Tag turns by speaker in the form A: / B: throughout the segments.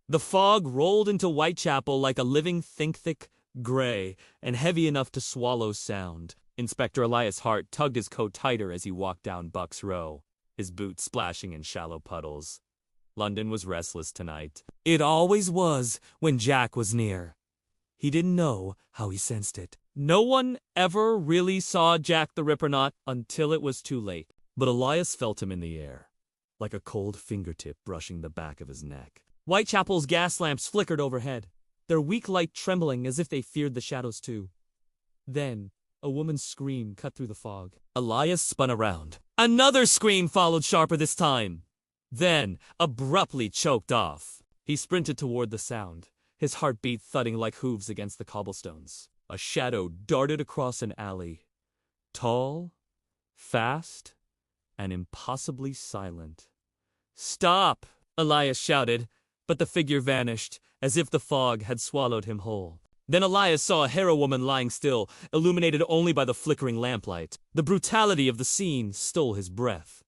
A: The fog rolled into Whitechapel like a living thick gray, and heavy enough to swallow sound. Inspector Elias Hart tugged his coat tighter as he walked down Buck's Row, his boots splashing in shallow puddles. London was restless tonight. It always was when Jack was near. He didn't know how he sensed it. No one ever really saw Jack the Ripper not until it was too late. But Elias felt him in the air, like a cold fingertip brushing the back of his neck. Whitechapel's gas lamps flickered overhead, their weak light trembling as if they feared the shadows too. Then, a woman's scream cut through the fog. Elias spun around. Another scream followed sharper this time. Then, abruptly choked off. He sprinted toward the sound, his heartbeat thudding like hooves against the cobblestones. A shadow darted across an alley. Tall, fast, and impossibly silent. "Stop!" Elias shouted, but the figure vanished, as if the fog had swallowed him whole. Then Elias saw a hero woman lying still, illuminated only by the flickering lamplight. The brutality of the scene stole his breath.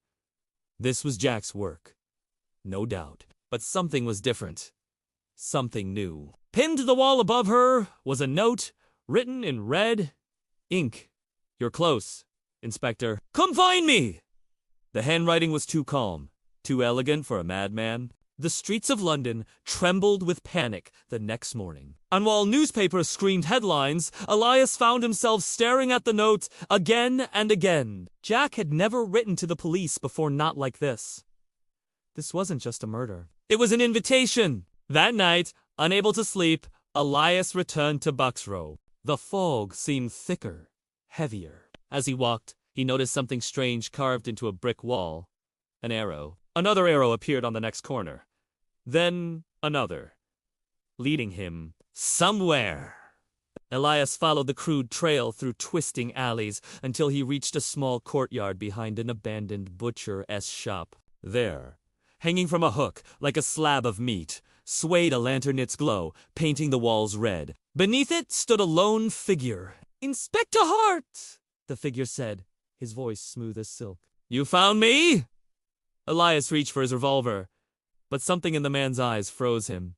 A: This was Jack's work, no doubt, but something was different. Something new. Pinned to the wall above her was a note, written in red ink. "You're close, Inspector. Come find me!" The handwriting was too calm, too elegant for a madman. The streets of London trembled with panic the next morning. And while newspapers screamed headlines, Elias found himself staring at the note again and again. Jack had never written to the police before, not like this. This wasn't just a murder. It was an invitation. That night, unable to sleep, Elias returned to Buck's Row. The fog seemed thicker, heavier. As he walked, he noticed something strange carved into a brick wall. An arrow. Another arrow appeared on the next corner. Then another, leading him somewhere. Elias followed the crude trail through twisting alleys until he reached a small courtyard behind an abandoned butcher's shop. There, hanging from a hook like a slab of meat, swayed a lantern its glow, painting the walls red. Beneath it stood a lone figure. "Inspector Hart," the figure said, his voice smooth as silk. "You found me?" Elias reached for his revolver, but something in the man's eyes froze him.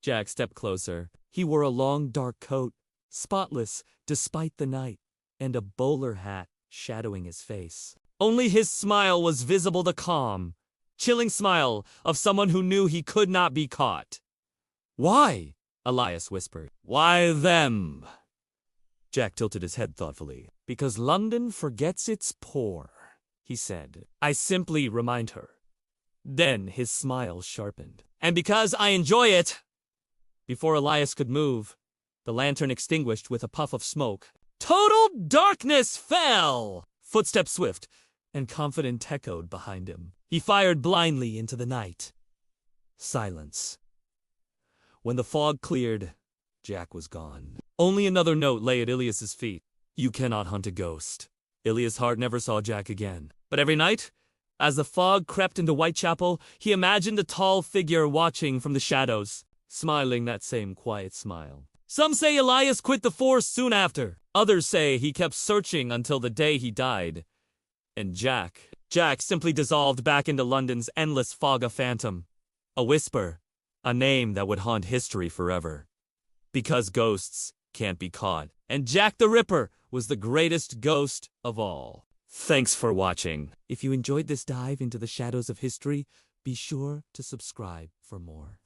A: Jack stepped closer. He wore a long dark coat, spotless despite the night, and a bowler hat shadowing his face. Only his smile was visible, the calm, chilling smile of someone who knew he could not be caught. "Why?" Elias whispered. "Why them?" Jack tilted his head thoughtfully. "Because London forgets its poor," he said. "I simply remind her." Then his smile sharpened. "And because I enjoy it." Before Elias could move, the lantern extinguished with a puff of smoke. Total darkness fell! Footsteps swift and confident echoed behind him. He fired blindly into the night. Silence. When the fog cleared, Jack was gone. Only another note lay at Elias's feet. "You cannot hunt a ghost." Elias Hart never saw Jack again. But every night, as the fog crept into Whitechapel, he imagined a tall figure watching from the shadows, smiling that same quiet smile. Some say Elias quit the force soon after. Others say he kept searching until the day he died. And Jack simply dissolved back into London's endless fog of phantom. A whisper, a name that would haunt history forever. Because ghosts can't be caught. And Jack the Ripper was the greatest ghost of all. Thanks for watching. If you enjoyed this dive into the shadows of history, be sure to subscribe for more.